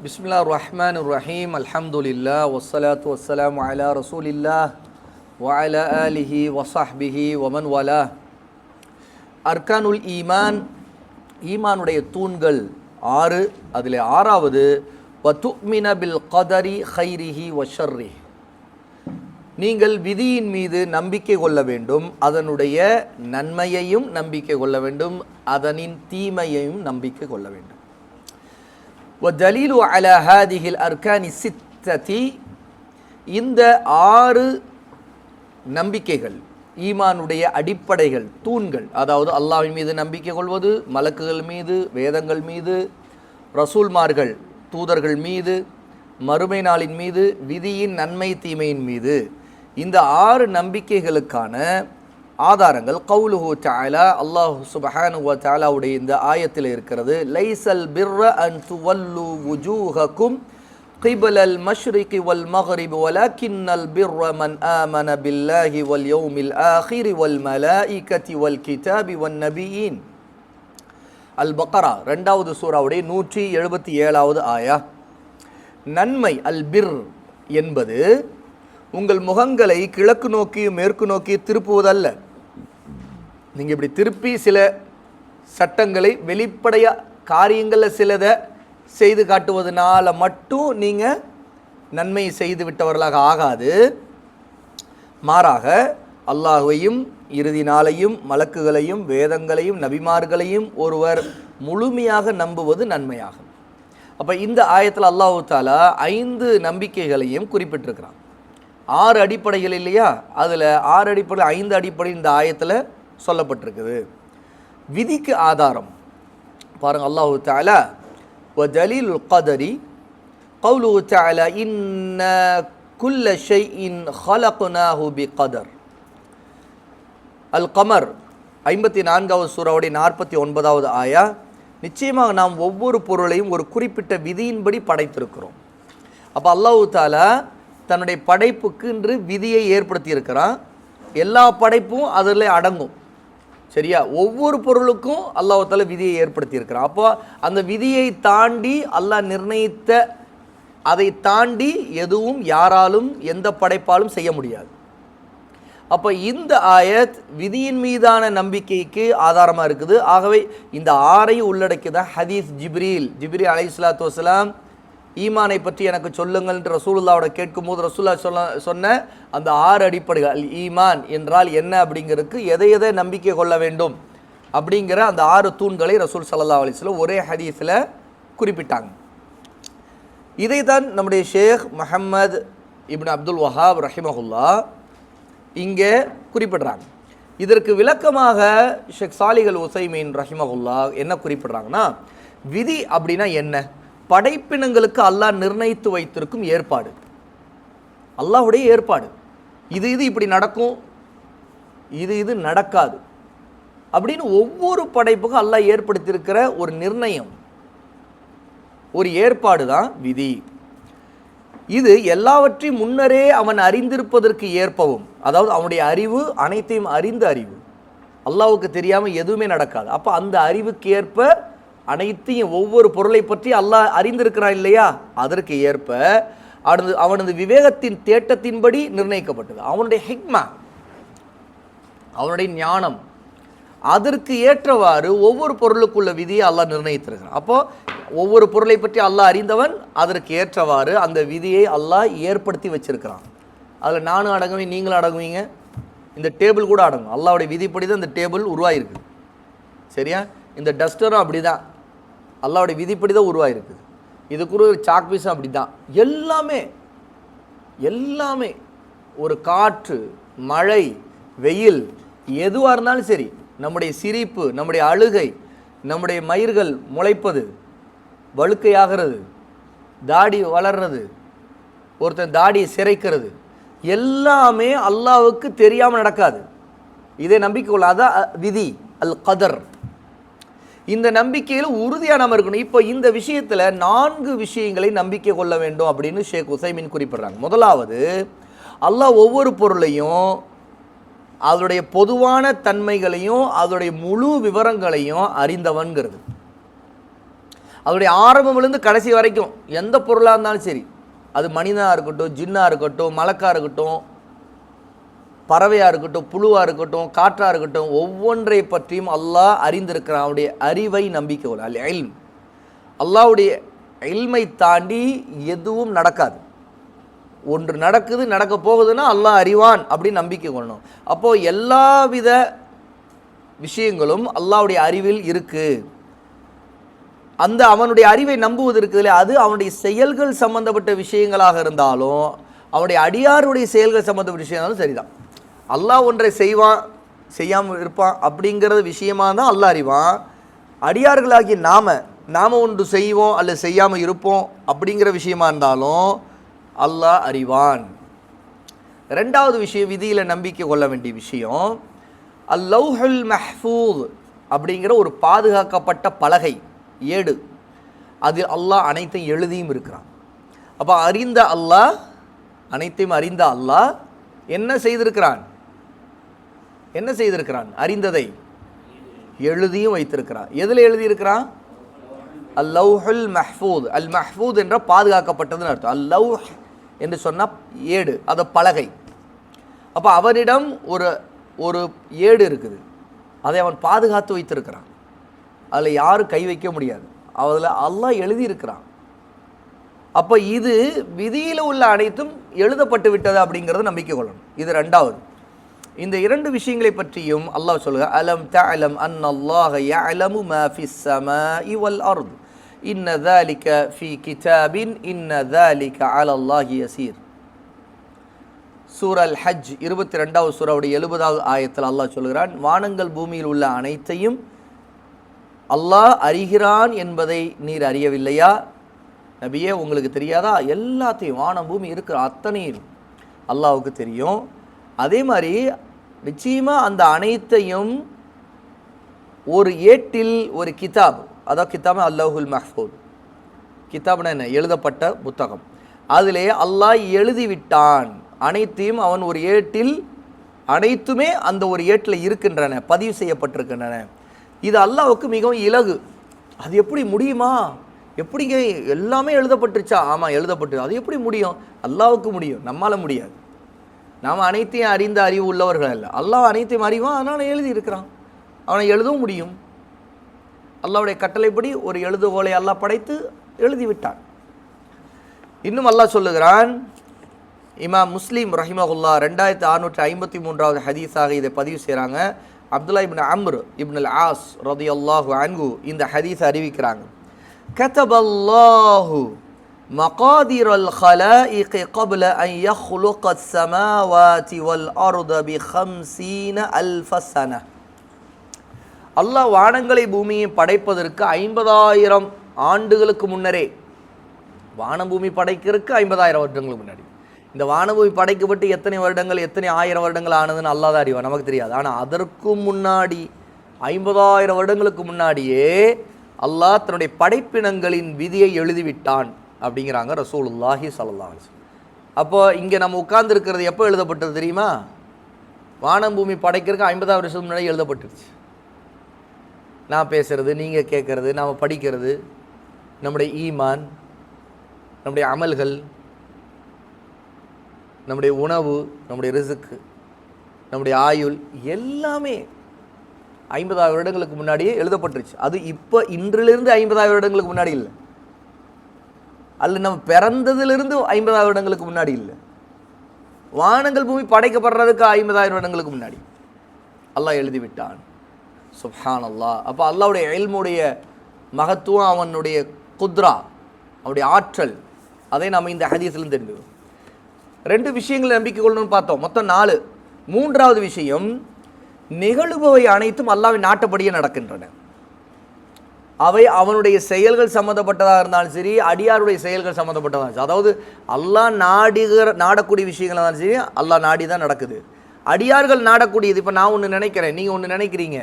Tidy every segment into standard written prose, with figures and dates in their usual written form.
பிஸ்மில்லாஹிர் ரஹ்மானிர் ரஹீம். அல்ஹம்துலில்லாஹ் வஸ்ஸலாத்து வஸ்ஸலாமு அலா ரசூலில்லாஹ் வ அலா ஆலிஹி வ ஸஹ்பிஹி வ மன் வலா. அர்கானுல் ஈமான், ஈமானுடைய தூண்கள் 6. அதில் 6வது வ துமின பில் கதரி ஹைரிஹி வ ஷர்ரிஹி, நீங்கள் விதியின் மீது நம்பிக்கை கொள்ள வேண்டும், அதனுடைய நன்மையையும் நம்பிக்கை கொள்ள வேண்டும், அதனின் தீமையையும் நம்பிக்கை கொள்ள வேண்டும். வதலீலு அலா ஹாதிஹில் அர்கானி சித்ததி, இந்த 6 நம்பிக்கைகள் ஈமானுடைய அடிப்படைகள், தூண்கள். அதாவது அல்லாஹ்வின் மீது நம்பிக்கை கொள்வது, மலக்குகள் மீது, வேதங்கள் மீது, ரசூல்மார்கள் தூதர்கள் மீது, மறுமை நாளின் மீது, விதியின் நன்மை தீமையின் மீது. இந்த 6 நம்பிக்கைகளுக்கான ஆதாரங்கள் கௌலுஹு தஆலா, அல்லாஹ் சுப்ஹானஹு வ தஆலாவுடைய இந்த ஆயத்தில் இருக்கிறது. லைஸல் பிர்ர அன் துவல்லு வுஜூஹக்கும் கிபலல் மஷ்ரிகி வல் மக்ரிபி வலக்கின்னல் பிர்ர மன் ஆமன பில்லாஹி வல் யௌமில் ஆகிரி வல் மலாயிகதி வல் கிதாபி வன் நபியீன். அல் பக்ரா 2வது சூராவுடைய 177வது ஆயா. நன்மை அல் பிர் என்பது உங்கள் முகங்களை கிழக்கு நோக்கி மேற்கு நோக்கி திருப்புவதல்ல. நீங்கள் இப்படி திருப்பி சில சட்டங்களை வெளிப்படையாக காரியங்களில் சிலதை செய்து காட்டுவதனால மட்டும் நீங்கள் நன்மை செய்து விட்டவர்களாக ஆகாது. மாறாக அல்லாஹ்வையும் இறுதி நாளையும் மலக்குகளையும் வேதங்களையும் நபிமார்களையும் ஒருவர் முழுமையாக நம்புவது நன்மையாகும். அப்போ இந்த ஆயத்தில் அல்லாஹ் தஆலா 5 நம்பிக்கைகளையும் குறிப்பிட்டிருக்கிறான். 6 அடிப்படைகள் இல்லையா, அதில் 6 அடிப்படை 5 அடிப்படை இந்த ஆயத்தில் சொல்லப்பட்டிருக்குது. விதிக்கு ஆதாரம் பாருங்கள். அல்லாஹ் தஆலா வ தலீலுல் கதரி கௌலுஹு தஆலா இன்ன குல்ல ஷைஇன் ஹலக்னாஹு பிகதர். அல் கமர் 54வது சூராவுடைய 49வது ஆயா. நிச்சயமாக நாம் ஒவ்வொரு பொருளையும் ஒரு குறிப்பிட்ட விதியின்படி படைத்திருக்கிறோம். அப்போ அல்லாஹ் தஆலா தன்னுடைய படைப்புக்கு என்று விதியை ஏற்படுத்தி இருக்கிறான். எல்லா படைப்பும் அதில் அடங்கும். சரியா? ஒவ்வொரு பொருளுக்கும் அல்லாஹ் தஆலா விதியை ஏற்படுத்தி இருக்கிறான். அப்போ அந்த விதியை தாண்டி அல்லாஹ் நிர்ணயித்த, அதை தாண்டி எதுவும் யாராலும் எந்த படைப்பாலும் செய்ய முடியாது. அப்போ இந்த ஆயத் விதியின் மீதான நம்பிக்கைக்கு ஆதாரமாக இருக்குது. ஆகவே இந்த 6ஐயும் உள்ளடக்கிதான் ஹதீஸ் ஜிப்ரீல் அலைஹிஸ்ஸலாத்து வஸ்ஸலாம் ஈமானை பற்றி எனக்கு சொல்லுங்கள் என்று ரசூலுல்லாவோட கேட்கும்போது ரசூலுல்லா சொன்ன அந்த 6 அடிப்படைகள், ஈமான் என்றால் என்ன அப்படிங்கிறதுக்கு எதை நம்பிக்கை கொள்ள வேண்டும் அப்படிங்கிற அந்த 6 தூண்களை ரசூல் ஸல்லல்லாஹு அலைஹி வஸல்லம் ஒரே ஹதீஸில் குறிப்பிட்டாங்க. இதை தான் நம்முடைய ஷேக் முஹம்மது இப்னு அப்துல் வஹாப் ரஹிமஹுல்லா இங்கே குறிப்பிடுறாங்க. இதற்கு விளக்கமாக ஷேக் சாலிஹ் அல் உஸைமீன் ரஹிமஹுல்லா என்ன குறிப்பிடுறாங்கன்னா, விதி அப்படின்னா என்ன? படைப்பினங்களுக்கு அல்லாஹ் நிர்ணயித்து வைத்திருக்கும் ஏற்பாடு, அல்லாஹ்வுடைய ஏற்பாடு. இது இப்படி நடக்கும், இது நடக்காது அப்படின்னு ஒவ்வொரு படைப்புக்கும் அல்லாஹ் ஏற்படுத்தியிருக்கிற ஒரு நிர்ணயம், ஒரு ஏற்பாடு தான் விதி. இது எல்லாவற்றையும் முன்னரே அவன் அறிந்திருப்பதற்கு ஏற்பவும், அதாவது அவனுடைய அறிவு அனைத்தையும் அறிந்த அறிவு, அல்லாஹ்வுக்கு தெரியாமல் எதுவுமே நடக்காது. அப்போ அந்த அறிவுக்கு ஏற்ப அனைத்தையும் ஒவ்வொரு பொருளை பற்றி அல்லாஹ் அறிந்திருக்கிறான் இல்லையா, அதற்கு ஏற்ப அவனது விவேகத்தின் தேட்டத்தின்படி நிர்ணயிக்கப்பட்டது. அவனுடைய ஹிக்மா, அவனுடைய ஞானம், அதற்கு ஏற்றவாறு ஒவ்வொரு பொருளுக்குள்ள விதியை அல்லாஹ் நிர்ணயித்திருக்கிறான். அப்போது ஒவ்வொரு பொருளை பற்றி அல்லாஹ் அறிந்தவன், அதற்கு ஏற்றவாறு அந்த விதியை அல்லாஹ் ஏற்படுத்தி வச்சிருக்கிறான். அதில் நானும் அடங்குவேன், நீங்களும் அடங்குவீங்க, இந்த டேபிள் கூட அடங்கும். அல்லாஹ்வுடைய விதிப்படி தான் இந்த டேபிள் உருவாயிருக்கு. சரியா? இந்த டஸ்டரும் அப்படி தான் அல்லாஹ்வுடைய விதிப்படி தான் உருவாயிருக்கு. இதுக்குள்ள ஒரு சாக் பீஸும் அப்படி தான். எல்லாமே ஒரு காற்று, மழை, வெயில், எதுவாக இருந்தாலும் சரி, நம்முடைய சிரிப்பு, நம்முடைய அழுகை, நம்முடைய மயிர்கள் முளைப்பது, வழுக்கையாகிறது, தாடி வளர்றது, ஒருத்தன் தாடியை சிரைக்கிறது, எல்லாமே அல்லாஹ்வுக்கு தெரியாமல் நடக்காது. இதை நம்பிக்கை கொள்ள, அதான் விதி அல் கதர். இந்த நம்பிக்கையில் உறுதியாக நம்ம இருக்கணும். இப்போ இந்த விஷயத்தில் 4 விஷயங்களை நம்பிக்கை கொள்ள வேண்டும் அப்படின்னு ஷேக் உஸைமீன் குறிப்பிடுறாங்க. முதலாவது, அல்லாஹ் ஒவ்வொரு பொருளையும் அதனுடைய பொதுவான தன்மைகளையும் அதனுடைய முழு விவரங்களையும் அறிந்தவன்கிறது. அதோடைய ஆரம்பமிலிருந்து கடைசி வரைக்கும் எந்த பொருளாக இருந்தாலும் சரி, அது மனிதனாக இருக்கட்டும், ஜின்னாக இருக்கட்டும், மலக்காக இருக்கட்டும், பறவையாக இருக்கட்டும், புழுவாக இருக்கட்டும், காற்றாக இருக்கட்டும், ஒவ்வொன்றை பற்றியும் அல்லாஹ் அறிந்திருக்கிறான். அவருடைய அறிவை நம்பிக்கை கொள்ள. அல் இல்ம், அல்லாஹ்வுடைய இல்மை தாண்டி எதுவும் நடக்காது. ஒன்று நடக்குது, நடக்க போகுதுன்னா அல்லாஹ் அறிவான் அப்படின்னு நம்பிக்கை கொள்ளணும். அப்போது எல்லாவித விஷயங்களும் அல்லாஹ்வுடைய அறிவில் இருக்குது. அந்த அவனுடைய அறிவை நம்புவது இருக்குதுல்ல, அது அவனுடைய செயல்கள் சம்பந்தப்பட்ட விஷயங்களாக இருந்தாலும், அவனுடைய அடியாருடைய செயல்கள் சம்பந்தப்பட்ட விஷயம் இருந்தாலும் சரிதான். அல்லாஹ் ஒன்றை செய்வான், செய்யாமல் இருப்பான் அப்படிங்கிறது விஷயமாக தான் அல்லாஹ் அறிவான். அடியார்களாகிய நாம் ஒன்று செய்வோம் அல்லது செய்யாமல் இருப்போம் அப்படிங்கிற விஷயமா இருந்தாலும் அல்லாஹ் அறிவான். ரெண்டாவது விஷயம், விதியில் நம்பிக்கை கொள்ள வேண்டிய விஷயம், அல்-லௌஹுல் மஹ்ஃபூஸ் அப்படிங்கிற ஒரு பாதுகாக்கப்பட்ட பலகை, ஏடு, அதில் அல்லாஹ் அனைத்தையும் எழுதியும் இருக்கிறான். அப்போ அறிந்த அல்லாஹ், அனைத்தையும் அறிந்த அல்லாஹ் என்ன செய்திருக்கிறான்? அறிந்ததை எழுதியும் வைத்திருக்கிறான். எதில் எழுதியிருக்கிறான்? அல்-லௌஹுல் மஹ்ஃபூஸ். அல் மஹ்ஃபூஸ் என்ற பாதுகாக்கப்பட்டதுன்னு அர்த்தம். அல்-லௌஹ் என்று சொன்னால் ஏடு, அது பலகை. அப்போ அவனிடம் ஒரு ஏடு இருக்குது, அதை அவன் பாதுகாத்து வைத்திருக்கிறான். அதில் யாரும் கை வைக்க முடியாது. அதில் அல்லாஹ் எழுதியிருக்கிறான். அப்போ இது விதியில் உள்ள அனைத்தும் எழுதப்பட்டு விட்டது அப்படிங்கிறது நம்பிக்கை கொள்ளணும். இது ரெண்டாவது. இந்த இரண்டு விஷயங்களை பற்றியும் அல்லாஹ் சொல்லுங்க, அலம் தஅலம் அன்னல்லாஹ யஅலமு மா ஃபிஸ் ஸமாஇ வல் அர்த் இன்ன ذلك ஃபீ கிதாபின் இன்ன ذلك அலல்லாஹி யஸீர். சூரா அல் ஹஜ் 22வது சூராவுடைய 70வது ஆயத்தில் அல்லாஹ் சொல்கிறான், வானங்கள் பூமியில் உள்ள அனைத்தையும் அல்லாஹ் அறிகிறான் என்பதை நீர் அறியவில்லையா? நபியே, உங்களுக்கு தெரியாதா? எல்லாத்தையும், வானம் பூமி இருக்கிற அத்தனையும் அல்லாஹ்வுக்கு தெரியும். அதே மாதிரி நிச்சயமாக அந்த அனைத்தையும் ஒரு ஏட்டில், ஒரு கிதாப், அதாவது கிதாப் அல்லாஹுல் மஹ்ஃபூஸ். கிதாப்னா என்ன? எழுதப்பட்ட புத்தகம். அதிலே அல்லாஹ் எழுதிவிட்டான். அனைத்தையும் அவன் ஒரு ஏட்டில், அனைத்துமே அந்த ஒரு ஏட்டில் இருக்கின்றன, பதிவு செய்யப்பட்டிருக்கின்றன. இது அல்லாஹ்வுக்கு மிகவும் இலகு. அது எப்படி முடியுமா? எப்படிங்க எல்லாமே எழுதப்பட்டுருச்சா? ஆமாம், எழுதப்பட்டு. அது எப்படி முடியும்? அல்லாஹ்வுக்கு முடியும், நம்மளால் முடியாது. நாம் அனைத்தையும் அறிந்த அறிவு உள்ளவர்கள் அல்ல. அல்லாஹ் அனைத்தையும் அறிவான், அதனால் எழுதியிருக்கிறான். அவனை எழுதவும் முடியும். அல்லாஹ்வுடைய கட்டளைப்படி ஒரு எழுதுகோலை அல்லாஹ் படைத்து எழுதிவிட்டான். இன்னும் அல்லாஹ் சொல்லுகிறான், இமாம் முஸ்லிம் ரஹிமஹுல்லா 2653வது ஹதீஸாக இதை பதிவு செய்கிறாங்க. அப்துல்லா இப்னு அம்ர் இப்னு அல் ஆஸ் ரலியல்லாஹு அன்ஹு இந்த ஹதீஸை அறிவிக்கிறாங்க. கதபல்லாஹு மகாதிரல் ஹலாயிக قبل أن يخلق السماوات والأرض ب50,000 سنة. அல்லாஹ் வானங்களை பூமியை படைப்பதற்கு 50,000 ஆண்டுகளுக்கு முன்னரே, வானம் பூமி படைக்கிறதுக்கு 50,000 வருடங்களுக்கு முன்னாடி. இந்த வானபூமி படைக்கப்பட்டு எத்தனை வருடங்கள், எத்தனை ஆயிரம் வருடங்கள் ஆனதுன்னு அல்லாஹ் தான் அறிவான், நமக்கு தெரியாது. ஆனால் அதற்கு முன்னாடி 50,000 வருடங்களுக்கு முன்னாடியே அல்லாஹ் தன்னுடைய படைப்பினங்களின் விதியை எழுதிவிட்டான் அப்படிங்கிறாங்க ரசூலுல்லாஹி ஸல்லல்லாஹு அலைஹி வஸல்லம். அப்போ இங்கே நம்ம உட்கார்ந்துருக்கிறது எப்போ எழுதப்பட்டது தெரியுமா? வானம் பூமி படைக்கிறதுக்கு 50,000 வருஷம் முன்னாடி எழுதப்பட்டுருச்சு. நான் பேசுகிறது, நீங்கள் கேட்குறது, நாம் படிக்கிறது, நம்முடைய ஈமான், நம்முடைய அமல்கள், நம்முடைய உணவு, நம்முடைய ரிஸ்க், நம்முடைய ஆயுள் எல்லாமே 50,000 வருடங்களுக்கு முன்னாடியே எழுதப்பட்டுருச்சு. அது இப்போ இன்றிலிருந்து 50,000 வருடங்களுக்கு முன்னாடி இல்லை, அல்ல நம்ம பிறந்ததிலிருந்து 50,000 வருடங்களுக்கு முன்னாடி இல்லை. வானங்கள் பூமி படைக்கப்படுறதுக்கு 50,000 வருடங்களுக்கு முன்னாடி அல்லாஹ் எழுதிவிட்டான். சுப்ஹான் அல்லாஹ். அப்போ அல்லாஹ்வுடைய இல்முடைய மகத்துவம், அவனுடைய குத்ரா, அவனுடைய ஆற்றல், அதை நாம் இந்த ஹதீஸிலும் தெரிஞ்சுக்கணும். 2 விஷயங்களை நம்பிக்கை கொள்ளணும்னு பார்த்தோம், மொத்தம் 4. 3வது விஷயம், நிகழுபவை அனைத்தும் அல்லாஹ்வின் நாட்டப்படியே நடக்கின்றன. அவை அவனுடைய செயல்கள் சம்மந்தப்பட்டதாக இருந்தாலும் சரி, அடியாருடைய செயல்கள் சம்மந்தப்பட்டதாக இருந்துச்சு. அதாவது அல்லாஹ் நாடக்கூடிய விஷயங்களாக இருந்தாலும் சரி, அல்லாஹ் நாடி தான் நடக்குது. அடியார்கள் நாடக்கூடியது, இப்போ நான் ஒன்று நினைக்கிறேன், நீங்கள் ஒன்று நினைக்கிறீங்க,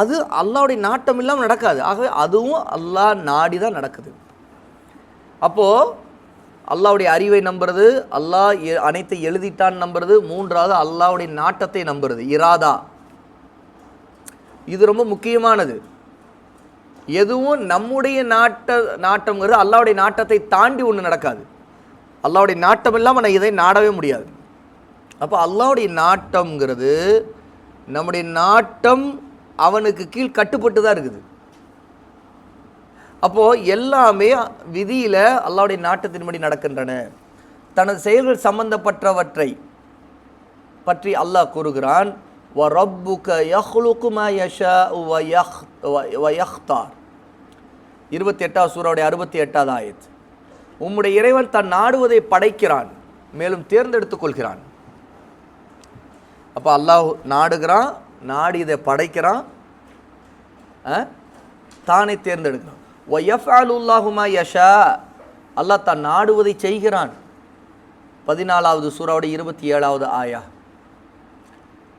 அது அல்லாஹ்வுடைய நாட்டம் இல்லாமல் நடக்காது. ஆகவே அதுவும் அல்லாஹ் நாடி தான் நடக்குது. அப்போது அல்லாஹ்வுடைய அறிவை நம்புறது, அல்லாஹ் அனைத்தை எழுதிட்டான் நம்புறது. 3வது அல்லாஹ்வுடைய நாட்டத்தை நம்புறது, இராதா. இது ரொம்ப முக்கியமானது. எதுவும் நம்முடைய நாட்டம்ங்கிறது அல்லாஹ்வுடைய நாட்டத்தை தாண்டி ஒன்று நடக்காது. அல்லாஹ்வுடைய நாட்டம் இல்லாமல் நான் இதை நாடவே முடியாது. அப்போ அல்லாஹ்வுடைய நாட்டம்ங்கிறது நம்முடைய நாட்டம் அவனுக்கு கீழ் கட்டுப்பட்டு தான் இருக்குது. அப்போது எல்லாமே விதியில் அல்லாஹ்வுடைய நாட்டத்தின்படி நடக்கின்றன. தனது செயல்கள் சம்பந்தப்பட்டவற்றை பற்றி அல்லாஹ் கூறுகிறான், وَرَبُّكَ يَخْلُقُ مَا يَشَاءُ وَيَخْتَارُ. 28வது சூராவுடைய 68வது ஆயத். உம்முடைய இறைவன் தன் நாடுவதை படைக்கிறான், மேலும் தேர்ந்தெடுத்துக் கொள்கிறான். அப்போ அல்லாஹ் நாடுகிறான், நாடி இதை படைக்கிறான், தானே தேர்ந்தெடுக்கிறான். وَيَفْعَلُ اللَّهُ مَا يَشَاءُ. அல்லாஹ் தான் நாடுவதை செய்கிறான். 14வது சூராவுடைய 27வது ஆயா.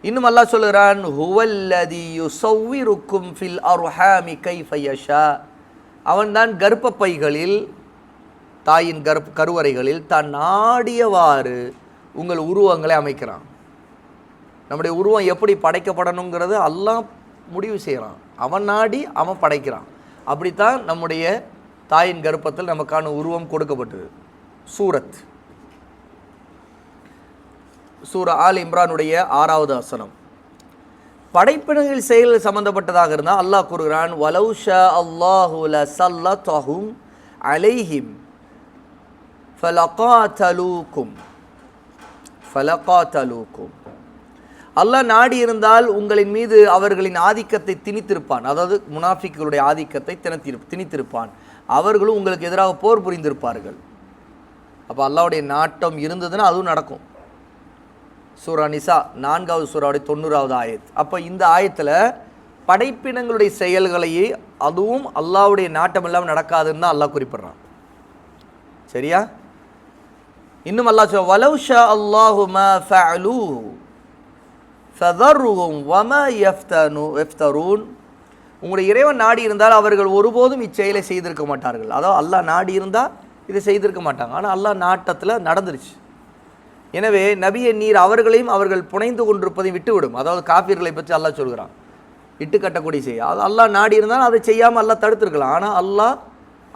இன்னும் அல்லாஹ் சொல்கிறான், ஹுவல்லதி யுஸவ்விருக்கும் ஃபில் அர்ஹாமி கைஃப யஷா. அவன்தான் கர்ப்பப்பைகளில், தாயின் கருவறைகளில் தான் நாடியவாறு உங்கள் உருவங்களை அமைக்கிறான். நம்முடைய உருவம் எப்படி படைக்கப்படணுங்கிறது அல்லாஹ் முடிவு செய்கிறான். அவன் நாடி அவன் படைக்கிறான். அப்படித்தான் நம்முடைய தாயின் கர்ப்பத்தில் நமக்கான உருவம் கொடுக்கப்பட்டது. சூரா ஆல் இம்ரானுடைய 6வது வசனம். படைப்பினங்கள் செயல் சம்பந்தப்பட்டதாக இருந்தால் அல்லாஹ் கூறுகிறான், வலவ் ஷா அல்லாஹு லஸல்லதஹும் அலைஹிம் ஃபலகாதலூக்கும். அல்லாஹ் நாடி இருந்தால் உங்களின் மீது அவர்களின் ஆதிக்கத்தை திணித்திருப்பான். அதாவது முனாஃபிக்குகளுடைய ஆதிக்கத்தை திணித்திருப்பான். அவர்களும் உங்களுக்கு எதிராக போர் புரிந்திருப்பார்கள். அப்போ அல்லாஹ்வுடைய நாட்டம் இருந்ததுன்னா அதுவும் நடக்கும். சூரா நிசா 4வது சூராவுடைய 90வது ஆயத். அப்போ இந்த ஆயத்தில் படைப்பினங்களுடைய செயல்களையே அதுவும் அல்லாஹ்வுடைய நாட்டம் இல்லாமல் நடக்காதுன்னு தான் அல்லாஹ் குறிப்பிட்றான். சரியா? இன்னும் அல்லாஹ் சொல்ல, வலவ் ஷா அல்லாஹு மா ஃபஅலூஹு ஃபதர்ஹும் வமா யஃப்தரூன். உங்களுடைய இறைவன் நாடி இருந்தால் அவர்கள் ஒருபோதும் இச்செயலை செய்திருக்க மாட்டார்கள். அதாவது அல்லாஹ் நாடி இருந்தால் இதை செய்திருக்க மாட்டாங்க. ஆனால் அல்லாஹ் நாட்டத்தில் நடந்துருச்சு. எனவே நபியை நீர் அவர்களையும் அவர்கள் புனைந்து கொண்டிருப்பதையும் விட்டுவிடும். அதாவது காஃபிர்களை பற்றி அல்லாஹ் சொல்கிறான், இட்டு கட்டக்கூடிய செய்ய. அது அல்லாஹ் நாடி இருந்தால் அதை செய்யாமல் அல்லாஹ் தடுத்திருக்கலாம். ஆனால் அல்லாஹ்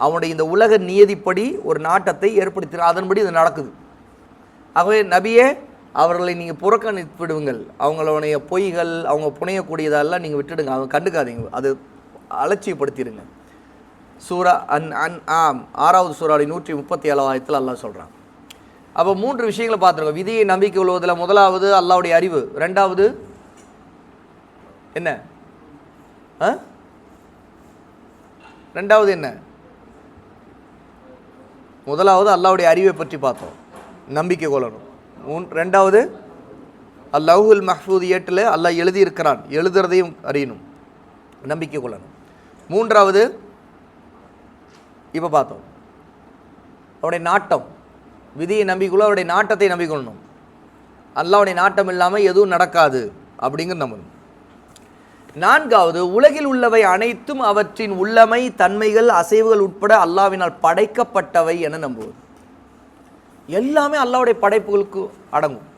அவனுடைய இந்த உலக நியதிப்படி ஒரு நாட்டத்தை ஏற்படுத்தினான், அதன்படி இது நடக்குது. ஆகவே நபியே அவர்களை நீங்கள் புறக்கணிப்பிடுங்கள். அவங்களுடைய பொய்கள், அவங்க புனையக்கூடியதெல்லாம் நீங்கள் விட்டுடுங்க, அவங்க கண்டுக்காதீங்க, அது அலட்சியப்படுத்திடுங்க. சூரா ஆம் 6வது சூராவுடைய 137வது ஆயத்தில் அல்லாஹ் சொல்கிறான். அப்போ 3 விஷயங்களை பார்த்துருக்கோம். விதியை நம்பிக்கை கொள்வதில் முதலாவது அல்லாஹ்வுடைய அறிவு, ரெண்டாவது என்ன, ரெண்டாவது என்ன, முதலாவது அல்லாஹ்வுடைய அறிவை பற்றி பார்த்தோம், நம்பிக்கை கொள்ளணும். ரெண்டாவது லவ்ஹுல் மஹ்ஃபூஸ் ஏட்டில் அல்லாஹ் எழுதியிருக்கிறான், எழுதுறதையும் அறியணும், நம்பிக்கை கொள்ளணும். மூன்றாவது இப்போ பார்த்தோம் அவருடைய நாட்டம், விதியை நம்பிக்கொள்ள அவருடைய நாட்டத்தை நம்பிக்கொள்ளணும். அல்லாஹ்வுடைய நாட்டம் இல்லாமல் எதுவும் நடக்காது அப்படிங்கிற நம்பணும். நான்காவது உலகில் உள்ளவை அனைத்தும் அவற்றின் உள்ளமை, தன்மைகள், அசைவுகள் உட்பட அல்லாஹ்வினால் படைக்கப்பட்டவை என நம்புவது. எல்லாமே அல்லாஹ்வுடைய படைப்புகளுக்கு அடங்கும்.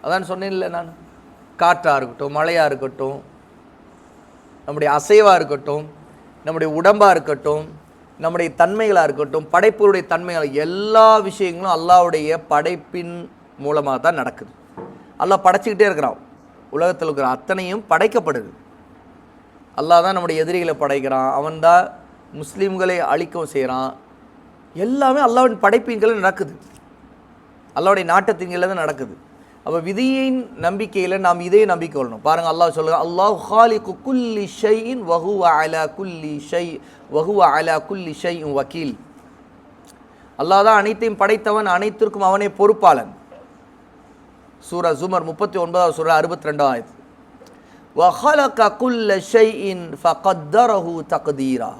அதான் சொன்னேன்ல நான், காற்றாக இருக்கட்டும், மழையாக இருக்கட்டும், நம்முடைய அசைவாக இருக்கட்டும், நம்முடைய உடம்பாக இருக்கட்டும், நம்முடைய தன்மைகளாக இருக்கட்டும், படைப்புகளுடைய தன்மைகள், எல்லா விஷயங்களும் அல்லாஹ்வுடைய படைப்பின் மூலமாக தான் நடக்குது. அல்லாஹ் படைச்சிக்கிட்டே இருக்கிறான். உலகத்தில் இருக்கிற அத்தனையும் படைக்கப்படுது. அல்லாஹ் தான் நம்முடைய எதிரிகளை படைக்கிறான், அவன் தான் முஸ்லீம்களை அழிக்கவும் செய்கிறான். எல்லாமே அல்லாஹ்வின் படைப்பின் கீழே நடக்குது, அல்லாஹ்வுடைய நாட்டத்தின் கீழே தான் நடக்குது. அப்போ விதியின் நம்பிக்கையில் நாம் இதே நம்பிக்கை கொள்ளணும். பாருங்கள், அல்லாஹ் சொல்லுங்கள், அல்லாஹ் ஹாலிகு குல்லி ஷைஇன் வஹுவ அலா குல்லி ஷை வஹுவ அலா குல்லி ஷைஇன் வக்கீல். அல்லாஹ் தான் அனைத்தையும் படைத்தவன், அனைத்திற்கும் அவனே பொறுப்பாளன். சூரா ஜுமர் 39வது சூரா 62வது ஆயத். வஹலக குல்ல ஷைஇன் ஃபகத்தரஹு தக்தீரா.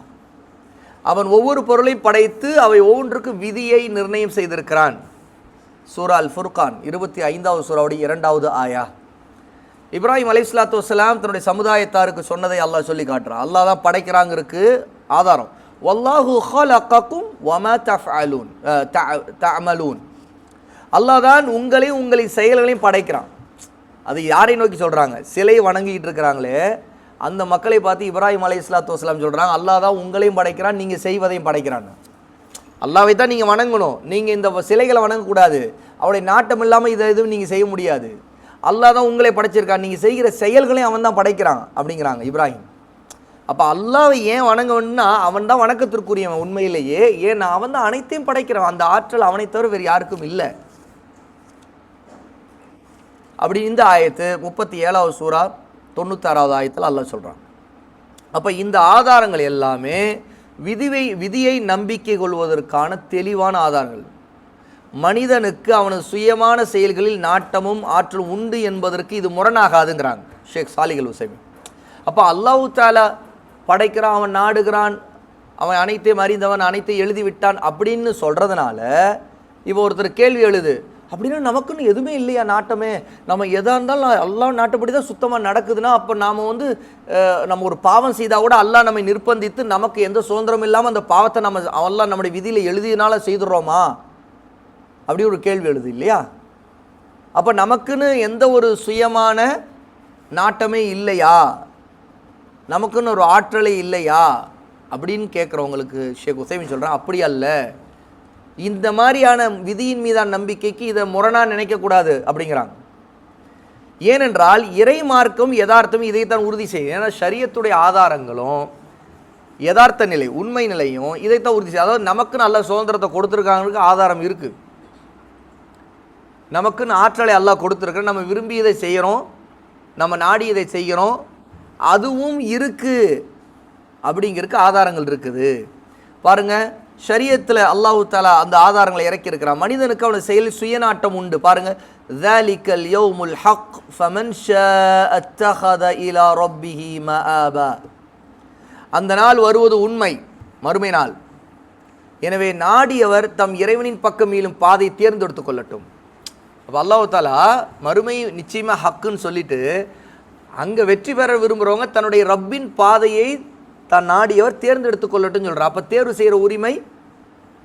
அவன் ஒவ்வொரு பொருளையும் படைத்து அவை ஒவ்வொன்றுக்கும் விதியை நிர்ணயம் செய்திருக்கிறான். சூரா அல் ஃபுர்கான் 25வது சூராவுடைய 2வது ஆயா. இப்ராஹிம் அலைஹிஸ்ஸலாத்து வஸ்ஸலாம் தன்னுடைய சமுதாயத்தாருக்கு சொன்னதை அல்லாஹ் சொல்லி காட்டுறான். அல்லாஹ் தான் படைக்கிறாங்கிறதுக்கு ஆதாரம், வல்லாஹு ஹலகக்கும் வமா தஃஅலூன் தஅமலூன். அல்லாஹ் தான் உங்களையும் உங்களின் செயல்களையும் படைக்கிறான். அது யாரை நோக்கி சொல்கிறாங்க? சிலையை வணங்கிட்டு இருக்கிறாங்களே அந்த மக்களை பார்த்து இப்ராஹிம் அலைஹிஸ்ஸலாத்து வஸ்ஸலாம் சொல்கிறாங்க, அல்லாஹ் தான் உங்களையும் படைக்கிறான், நீங்கள் செய்வதையும் படைக்கிறான்னு. அல்லாஹ்வை தான் நீங்கள் வணங்கணும், நீங்கள் இந்த சிலைகளை வணங்கக்கூடாது, அவருடைய நாட்டம் இல்லாமல் இதை எதுவும் நீங்கள் செய்ய முடியாது. அல்லாஹ் தான் உங்களை படைச்சிருக்கான், நீங்கள் செய்கிற செயல்களையும் அவன் தான் படைக்கிறான் அப்படிங்கிறாங்க இப்ராஹிம். அப்போ அல்லாஹ்வை ஏன் வணங்க வேணும்னா அவன் தான் வணக்கத்திற்குரியவன் உண்மையிலேயே, ஏன்னா அவன் தான் அனைத்தையும் படைக்கிறான், அந்த ஆற்றல் அவனை தவிர வேறு யாருக்கும் இல்லை. அப்படி இந்த ஆயத்து 37வது சூரா 96வது ஆயத்தில் அல்லாஹ் சொல்கிறான். அப்போ இந்த ஆதாரங்கள் எல்லாமே விதியை நம்பிக்கை கொள்வதற்கான தெளிவான ஆதாரங்கள். மனிதனுக்கு அவனது சுயமான செயல்களில் நாட்டமும் ஆற்றலும் உண்டு என்பதற்கு இது முரணாகாதுங்கிறாங்க ஷேக் சாலிஹ் அல் உஸைமீன். அப்போ அல்லாஹ் தஆலா படைக்கிறான், அவன் நாடுகிறான், அவன் அனைத்தையும் அறிந்தவன், அனைத்தையும் எழுதி விட்டான் அப்படின்னு சொல்கிறதுனால இப்போ ஒருத்தர் கேள்வி எழுது, அப்படின்னா நமக்குன்னு எதுவுமே இல்லையா நாட்டமே, நம்ம எதாக இருந்தாலும் அல்லாஹ் நாட்டுப்படி தான் சுத்தமாக நடக்குதுன்னா அப்போ நாம் நம்ம ஒரு பாவம் செய்தால் கூட அல்லாஹ் நம்மை நிர்பந்தித்து நமக்கு எந்த சுதந்திரம் இல்லாமல் அந்த பாவத்தை நம்ம அல்லாஹ் நம்முடைய விதியில் எழுதியனால செய்துடுறோமா அப்படி ஒரு கேள்வி எழுது இல்லையா? அப்போ நமக்குன்னு எந்த ஒரு சுயமான நாட்டமே இல்லையா, நமக்குன்னு ஒரு ஆற்றலே இல்லையா அப்படின்னு கேட்குறவங்களுக்கு ஷேக் உஸைமீன் சொல்கிறேன், அப்படி அல்ல. இந்த மாதிரியான விதியின் மீதான நம்பிக்கைக்கு இதை முரணா நினைக்கக்கூடாது அப்படிங்கிறாங்க. ஏனென்றால் இறை மார்க்கம் யதார்த்தம் இதைத்தான் உறுதி செய்யும். ஏன்னா ஷரியத்துடைய ஆதாரங்களும் யதார்த்த நிலை உண்மை நிலையும் இதைத்தான் உறுதி செய்யும். அதாவது நமக்கு நல்ல சுதந்திரத்தை கொடுத்துருக்காங்களுக்கு ஆதாரம் இருக்குது, நமக்குன்னு ஆற்றலை அல்லாஹ் கொடுத்துருக்க, நம்ம விரும்பி இதை செய்கிறோம், நம்ம நாடி இதை செய்கிறோம், அதுவும் இருக்குது அப்படிங்கிறதுக்கு ஆதாரங்கள் இருக்குது. பாருங்கள், ஷரியத்தில் அல்லாஹு தஆலா அந்த ஆதாரங்களை இறக்கி இருக்கிறான். மனிதனுக்கு அவனது செயலில் சுயநாட்டம் உண்டு. பாருங்கள், ذَلِكَ الْيَوْمُ الْحَقُّ فَمَنْ شَاءَ اتَّخَذَ إِلَى رَبِّهِ مَآبًا. அந்த நாள் வருவது உண்மை, மறுமை நாள். எனவே நாடியவர் தம் இறைவனின் பக்கம் மீளும் பாதை தேர்ந்தெடுத்து கொள்ளட்டும். அப்போ அல்லாஹு தஆலா மறுமை நிச்சயமாக ஹக்குன்னு சொல்லிட்டு அங்கே வெற்றி பெற விரும்புகிறவங்க தன்னுடைய ரப்பின் பாதையை தான் நாடியவர் தேர்ந்தெடுத்து கொள்ளட்டும் சொல்கிறார். அப்போ தேர்வு செய்கிற உரிமை,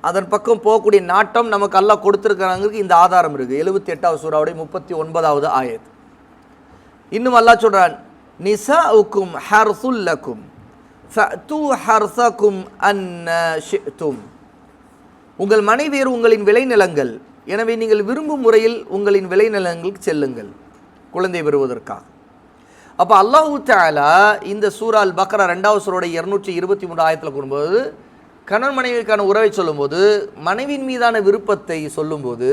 அதன் பக்கம் போகக்கூடிய நாட்டம் நமக்கு அல்லாஹ் கொடுத்துருக்கிறாங்கிறதுக்கு இந்த ஆதாரம் இருக்குது. 78வது சூராவுடைய 39வது ஆயத். இன்னும் அல்லாஹ் சொல்கிறான், நிசாஉக்கும் ஹர்சுல் லக்கும் ஃபஅது ஹர்ஸக்கும் அன்ன ஷிஅ்தும். உங்கள் மனைவியர் உங்களின் விளைநிலங்கள், எனவே நீங்கள் விரும்பும் முறையில் உங்களின் விளைநிலங்களுக்கு செல்லுங்கள் குழந்தை பெறுவதற்காக. அப்போ அல்லாஹு தஆலா இந்த சூரா அல் பக்ரா 2வது சூராவுடைய 223 ஆயத்தில் கூறும்போது கணவன் மனைவிக்கான உறவை சொல்லும்போது மனைவியின் மீதான விருப்பத்தை சொல்லும்போது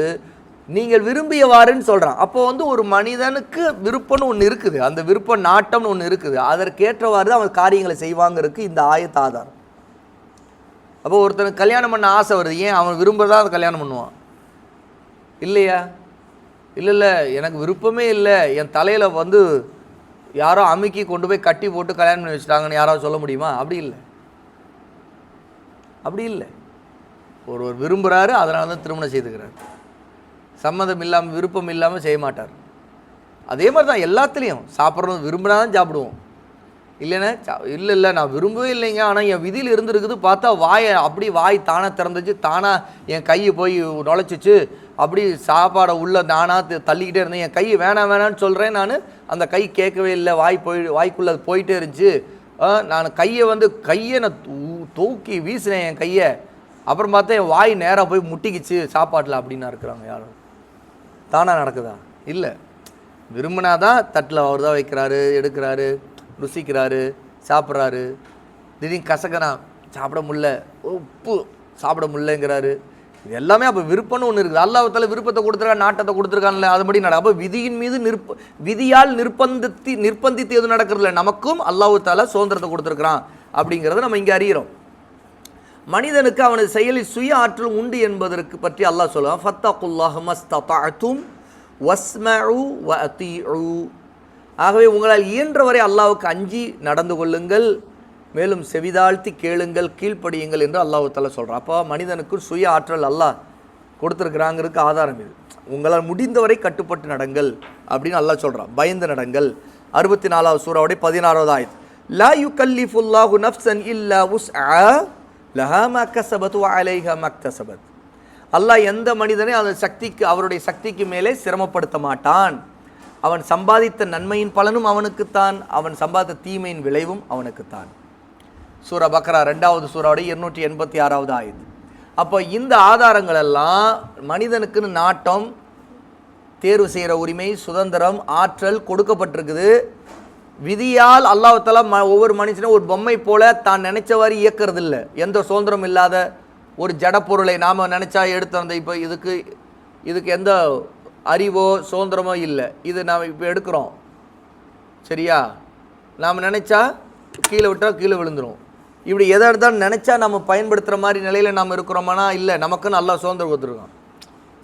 நீங்கள் விரும்பியவாறுன்னு சொல்கிறான். அப்போ ஒரு மனிதனுக்கு விருப்பம்னு ஒன்று இருக்குது, அந்த விருப்ப நாட்டம்னு ஒன்று இருக்குது, அதற்கேற்றவாறு தான் அவன் காரியங்களை செய்வாங்கிறதுக்கு இந்த ஆயத்து ஆதாரம். அப்போ ஒருத்தனுக்கு கல்யாணம் பண்ண ஆசை வருது, ஏன் அவன் விரும்புகிறதா அதை கல்யாணம் பண்ணுவான் இல்லையா? இல்லை எனக்கு விருப்பமே இல்லை, என் தலையில் யாரோ அமுக்கி கொண்டு போய் கட்டி போட்டு கல்யாணம் பண்ணி வச்சுட்டாங்கன்னு யாராவது சொல்ல முடியுமா? அப்படி இல்லை. ஒருவர் விரும்புகிறாரு, அதனால தான் திருமணம் செய்துக்கிறார். சம்மதம் இல்லாமல் விருப்பம் இல்லாமல் செய்ய மாட்டார். அதே மாதிரி தான் எல்லாத்துலேயும் சாப்பிட்றது விரும்பினா தான் சாப்பிடுவோம், இல்லைன்னா இல்லை நான் விரும்பவே இல்லைங்க, ஆனால் என் விதியில் இருந்துருக்குது, பார்த்தா வாய் தானாக திறந்துச்சு, தானாக என் கையை போய் நுழைச்சிச்சு, அப்படி சாப்பாடை உள்ளே நானாக தள்ளிக்கிட்டே இருந்தேன், என் கையை வேணான்னு சொல்கிறேன், நான் அந்த கை கேட்கவே இல்லை, வாய்க்குள்ளே போயிட்டே இருந்துச்சு, நான் கையை நான் தூக்கி வீசினேன் என் கையை, அப்புறம் பார்த்தா என் வாய் நேராக போய் முட்டிக்கிச்சு சாப்பாட்டில் அப்படின்னா இருக்கிறாங்க. யாரும் தானாக நடக்குதா? இல்லை, விரும்பினாதான் தட்டில் அவர் தான் வைக்கிறாரு, எடுக்கிறாரு, ருசிக்கிறாரு, சாப்பிட்றாரு. திடீர்னு கசக்கனா சாப்பிட முடியல, உப்பு சாப்பிட முடியலங்கிறாரு. இது எல்லாமே அப்போ விருப்பம்னு ஒன்று இருக்குது. அல்லாஹ் தஆலா விருப்பத்தை கொடுத்துருக்கான், நாட்டத்தை கொடுத்துருக்கான்ல, அதுபடி நட. அப்போ விதியின் மீது விதியால் நிர்பந்தித்து எதுவும் நடக்கிறதில்ல, நமக்கும் அல்லாஹ் தஆலா சுதந்திரத்தை கொடுத்துருக்குறான் அப்படிங்கிறத நம்ம இங்கே அறிகிறோம். மனிதனுக்கு அவனது செயலில் சுய ஆற்றல் உண்டு என்பதற்கு பற்றி அல்லாஹ் சொல்லுவான், ஃபத்தகுல்லாஹ மஸ்ததஅதும் வஸ்மஉ வஅதீஉ. ஆகவே உங்களால் இயன்றவரை அல்லாஹ்வுக்கு அஞ்சி நடந்து கொள்ளுங்கள், மேலும் செவிதாழ்த்தி கேளுங்கள், கீழ்ப்படியுங்கள் என்று அல்லாஹ் தஆலா சொல்கிறான். அப்போ மனிதனுக்கு சுய ஆற்றல் அல்லாஹ் கொடுத்துருக்குறாங்கிறதுக்கு ஆதாரம் இது. உங்களால் முடிந்தவரை கட்டுப்பட்டு நடங்கள் அப்படின்னு அல்லாஹ் சொல்கிறான், பயந்து நடங்கள். 64வது சூராவுடைய 16வது ஆயத், லா யுகல்லிஃபுல்லாஹு நஃப்ஸன் இல்லா உஸ்ஆ லஹா மா கஸபத் வ அலைஹா மக்தஸபத். அல்லாஹ் எந்த மனிதனை அவருடைய சக்திக்கு மேலே சிரமப்படுத்த மாட்டான். அவன் சம்பாதித்த நன்மையின் பலனும் அவனுக்குத்தான், அவன் சம்பாதித்த தீமையின் விளைவும் அவனுக்குத்தான். சூரா பக்ரா 2வது சூறாவுடைய 286வது ஆயத்து. அப்போ இந்த ஆதாரங்கள் எல்லாம் மனிதனுக்குன்னு நாட்டம், தேர்வு செய்கிற உரிமை, சுதந்திரம், ஆற்றல் கொடுக்கப்பட்டிருக்குது. விதியால் அல்லாஹ் தஆலா ஒவ்வொரு மனுஷனும் ஒரு பொம்மை போல தான் நினைச்சவாறு இயக்கிறது இல்லை. எந்த சுதந்திரம் இல்லாத ஒரு ஜட பொருளை நாம் நினச்சா எடுத்து அந்த இப்போ இதுக்கு எந்த அறிவோ சுதந்திரமோ இல்லை. இது நாம் இப்போ எடுக்கிறோம், சரியா? நாம் நினச்சா கீழே விட்டால் கீழே விழுந்துடும். இப்படி எதை எடுத்தாலும் நினச்சா நம்ம பயன்படுத்துகிற மாதிரி நிலையில் நாம் இருக்கிறோமானா இல்லை, நமக்குன்னு அல்லாஹ் சுதந்திரம் கொடுத்துருக்கோம்,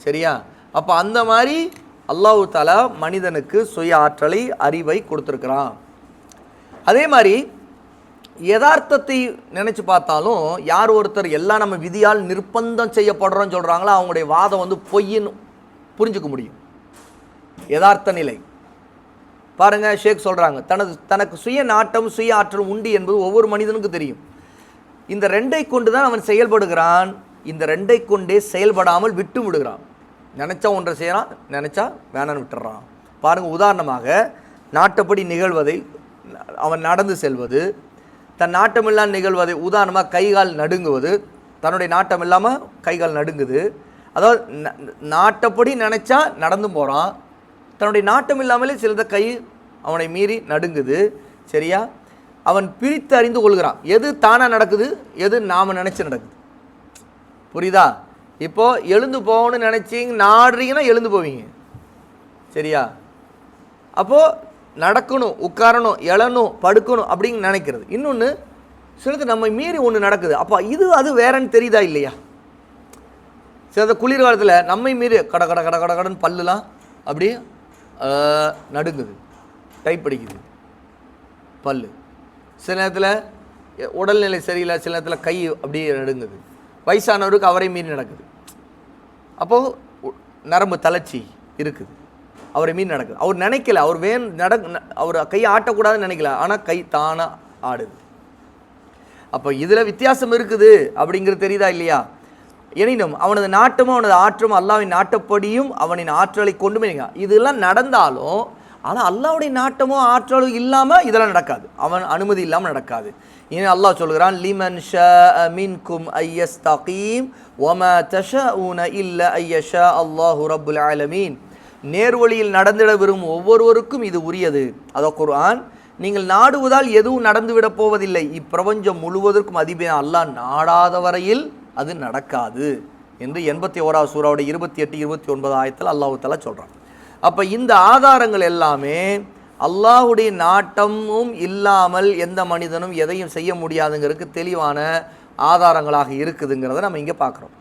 சரியா? அப்போ அந்த மாதிரி அல்லாஹ் தஆலா மனிதனுக்கு சுய ஆற்றலை, அறிவை கொடுத்துருக்குறான். அதே மாதிரி யதார்த்தத்தை நினச்சி பார்த்தாலும் யார் ஒருத்தர் எல்லாம் நம்ம விதியால் நிர்பந்தம் செய்யப்படுறோன்னு சொல்கிறாங்களோ அவங்களுடைய வாதம் பொய்ன்னு புரிஞ்சுக்க முடியும். யதார்த்த நிலை பாருங்கள், ஷேக் சொல்கிறாங்க, தனக்கு சுய நாட்டம், சுய ஆற்றல் உண்டு என்பது ஒவ்வொரு மனிதனுக்கும் தெரியும். இந்த ரெண்டை கொண்டு தான் அவன் செயல்படுகிறான். இந்த ரெண்டை கொண்டே செயல்படாமல் விட்டு விடுகிறான். நினச்சா ஒன்றை செய்கிறான், நினச்சா வேணான்னு விட்டுறான். பாருங்கள், உதாரணமாக நாட்டப்படி நிகழ்வதை அவன் நடந்து செல்வது, தன் நாட்டமில்லாமல் நிகழ்வதை, உதாரணமாக கைகால் நடுங்குவது, தன்னுடைய நாட்டம் இல்லாமல் கைகால் நடுங்குது. அதாவது நாட்டப்படி நினச்சா நடந்து போகிறான், தன்னுடைய நாட்டம் இல்லாமலே சிலத கை அவனை மீறி நடுங்குது, சரியா? அவன் பிரித்து அறிந்து கொள்கிறான் எது தானாக நடக்குது, எது நாம் நினச்சி நடக்குது. புரியுதா? இப்போது எழுந்து போகணும்னு நினச்சிங்க நாடுறீங்கன்னா எழுந்து போவீங்க, சரியா? அப்போது நடக்கணும், உட்காரணும், எழணும், படுக்கணும் அப்படின்னு நினைக்கிறது. இன்னொன்று சிலது நம்ம மீறி ஒன்று நடக்குது, அப்போ அது வேறன்னு தெரியுதா இல்லையா? சிலது குளிர்காலத்தில் நம்மை மீறி கட கட கட கட கடன்னு பல்லுலாம் அப்படியே நடுங்குது, டைப் அடிக்குது பல்லு. சில நேரத்தில் உடல்நிலை சரியில்லை, சில நேரத்தில் கை அப்படியே நடுங்குது. வயசானவருக்கு அவரை மீறி நடக்குது. அப்போது நரம்பு தளர்ச்சி இருக்குது, அவரை மீறி நடக்குது. அவர் நினைக்கல, அவர் அவர் கையை ஆட்டக்கூடாதுன்னு நினைக்கல, ஆனால் கை தானாக ஆடுது. அப்போ இதில் வித்தியாசம் இருக்குது அப்படிங்கிறது தெரியுதா இல்லையா? எனினும் அவனது நாட்டமும் அவனது ஆற்றமும் அல்லாஹ்வின் நாட்டப்படியும் அவனின் ஆற்றலை கொண்டு போய் இதெல்லாம் நடந்தாலும், ஆனால் அல்லாஹ்வுடைய நாட்டமும் ஆற்றலும் இல்லாமல் இதெல்லாம் நடக்காது, அவன் அனுமதி இல்லாமல் நடக்காது. ஏன் அல்லாஹ் சொல்கிறான், லிமன் ஷாஅ மின்கும் ஐயஸ்தகீம் வமா தஷாஊன இல்லா ஐயஷா அல்லாஹு ரப்புல் ஆலமீன். நேர்வழியில் நடந்திட விரும்பும் ஒவ்வொருவருக்கும் இது உரியது. அதோ குர்ஆன், நீங்கள் நாடுவதால் எதுவும் நடந்துவிடப் போவதில்லை, இப்பிரபஞ்சம் முழுவதற்கும் அதிபதியான அல்லாஹ் நாடாத வரையில் அது நடக்காது என்று 81வது சூறாவுடைய 28, 29 ஆயத்தில் அல்லாஹ் தஆலா சொல்கிறான். அப்போ இந்த ஆதாரங்கள் எல்லாமே அல்லாஹ்வுடைய நாட்டமும் இல்லாமல் எந்த மனிதனும் எதையும் செய்ய முடியாதுங்கிறதுக்கு தெளிவான ஆதாரங்களாக இருக்குதுங்கிறத நம்ம இங்கே பார்க்குறோம்.